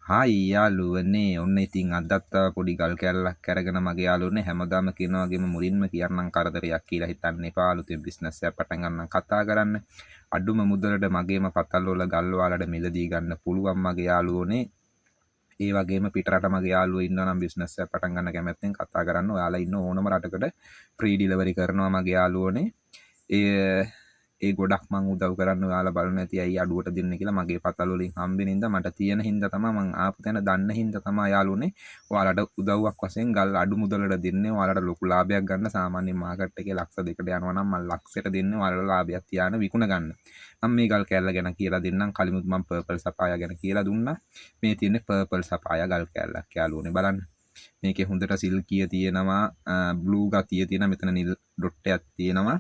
hi යාළුවනේ ඔන්න ඉතින් අදත් පොඩි ගල් කැල්ලක් අරගෙන මගේ යාළුවනේ හැමදාම කියන වගේම මුලින්ම කියන්නම් කරදරයක් කියලා හිතන්න එපා අලුතෙන් බිස්නස් එකක් පටන් ගන්න කතා කරන්න අඩුම මුදලට මගේම පතල් වල ගල් වලට මිලදී ගන්න පුළුවන් මගේ යාළුවනේ ඒ වගේම පිටරට මගේ යාළුවෝ ඉන්නවා නම් බිස්නස් එකක් පටන් ගන්න කැමැත්තෙන් කතා කරන්න ඔයාලා ඉන්න ඕනම රටකට ෆ්‍රී ඩිලිවරි කරනවා මගේ යාළුවනේ ඒ ගොඩක් මං උදව් කරන්න ඔයාලා බලන්න ඇති ඇයි අඩුවට දෙන්නේ කියලා මගේ පතල් වලින් හම්බෙන හින්දා මට තියෙන හින්දා තමයි මං ආපු තැන දන්න හින්දා තමයි යාළුවනේ ඔයාලට උදව්වක් වශයෙන් ගල් අඩු මුදලට දෙන්නේ ඔයාලට ලොකු ලාභයක් ගන්න සාමාන්‍ය මාකට් එකේ ලක්ෂ 2කට යනවා නම් මං ලක්ෂයට දෙන්නේ ඔයාලට ලාභයක් තියාන විකුණ ගන්න මම මේ ගල් කෑල්ල ගැන කියලා දෙන්නම් කලිමුත් මම පර්පල් සපායා ගැන කියලා දුන්නා මේ තියෙන්නේ පර්පල් සපායා ගල් කෑල්ලක් යාළුවනේ බලන්න මේකේ හොඳට සිල්කිය තියෙනවා බ්ලූ ගතිය තියෙනවා මෙතන නිල් ඩොට් එකක් තියෙනවා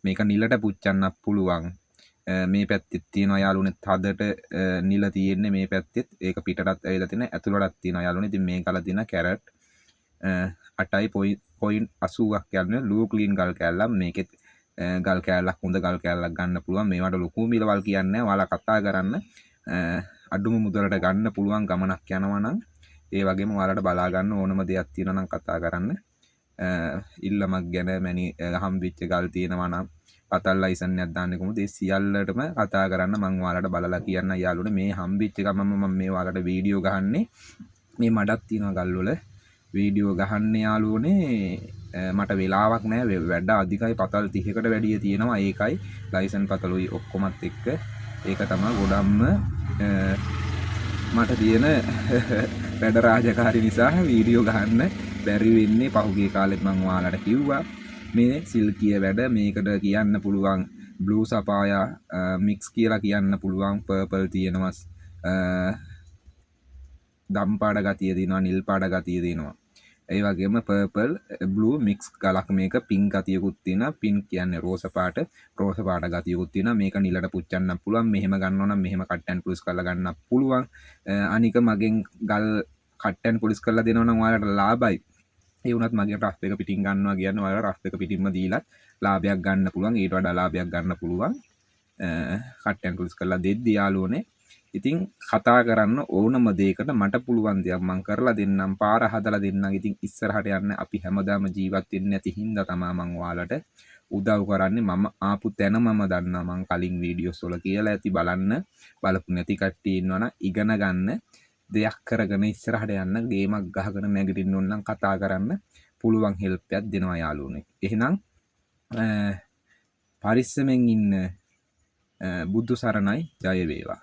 මේක නිලට පුච්චන්නත් පුළුවන් මේ පැත්තෙත් තියෙනවා යාළුවනේ තදට නිල තියෙන්නේ මේ පැත්තෙත් ඒක පිටටත් ඇවිල්ලා තියෙන ඇතුළටත් තියෙනවා යාළුවනේ ඉතින් මේ කල තියෙන කැරට් 8.80ක් යන්නේ ලූ ක්ලීන් ගල් කෑල්ලක් මේකෙත් ගල් කෑල්ලක් හොඳ ගල් කෑල්ලක් ගන්න පුළුවන් මේවට ලොකු මිලවල් කියන්නේ ඔයාලා කතා කරන්න අඩුම මුදලට ගන්න පුළුවන් ගමනක් යනවා නම් ඒ වගේම ඔයාලට බලා ගන්න ඕනම දෙයක් තියෙනවා නම් කතා කරන්න ඉල්ලමක් ගැන මැනි හම්බෙච්ච ගල් තියෙනවා නම් පතල් ලයිසන් එකක් දාන්න කොහොමද ඒ සියල්ලටම කතා කරන්න මම ඔයාලට බලලා කියන්න යාළුවනේ මේ හම්බෙච්ච ගමම මම මේ ඔයාලට වීඩියෝ ගහන්නේ මේ මඩක් තියෙනවා ගල් වල වීඩියෝ ගහන්න යාළුවනේ මට වෙලාවක් නැහැ වැඩ අධිකයි පතල් 30කට වැඩිය තියෙනවා ඒකයි ලයිසන් පතලුයි ඔක්කොමත් එක්ක ඒක තමයි ගොඩක්ම මට තියෙන වැඩ රාජකාරී නිසා වීඩියෝ ගහන්න බැරි වෙන්නේ පහුගිය කාලෙත් මම ඔයාලට කිව්වා මේ සිල්කිය වැඩ මේකට කියන්න පුළුවන් බ්ලූ සපායා මික්ස් කියලා කියන්න පුළුවන් පර්පල් තියෙනවා දම් පාට ගතිය තියෙනවා නිල් පාට ගතිය තියෙනවා ඒ වගේම පර්පල් බ්ලූ මික්ස් ගලක් මේක පින්ක් ගතියකුත් තියෙනවා පින්ක් කියන්නේ රෝස පාට ගතියකුත් තියෙනවා මේක නිලට පුච්චන්න පුළුවන් මෙහෙම ගන්නවා නම් මෙහෙම කට් ඇන්ඩ් පුලිස් කරලා ගන්න පුළුවන් අනික මගෙන් ගල් කට් ඇන්ඩ් පුලිස් කරලා දෙනවා නම් ඔයාලට ලාභයි ඒ වුණත් මගේ රෆ් එක පිටින් ගන්නවා කියන්නේ ඔයාලා රෆ් එක පිටින්ම දීලා ලාභයක් ගන්න පුළුවන් ඊට වඩා ලාභයක් ගන්න පුළුවන් කට් ඇන්ඩ් පුලිස් කරලා දෙද්දි යාළුවනේ ඉතින් කතා කරන්න ඕනම දෙයකට මට පුළුවන් දෙයක් මම කරලා දෙන්නම් පාර හදලා දෙන්නම් ඉතින් ඉස්සරහට යන්න අපි හැමදාම ජීවත් වෙන්නේ නැති හින්දා තමයි මම ඔයාලට උදව් කරන්නේ මම ආපු තැන මම දන්නවා මම කලින් වීඩියෝස් වල කියලා ඇති බලන්න බලපු නැති කට්ටිය ඉන්නවනම් ඉගෙන ගන්න දෙයක් කරගෙන ඉස්සරහට යන්න ගේමක් ගහගෙන නැගිටින්න ඕන නම් කතා කරන්න පුළුවන් හෙල්ප් එකක් දෙනවා යාළුවනේ එහෙනම් පරිස්සමෙන් ඉන්න බුදු සරණයි ජය වේවා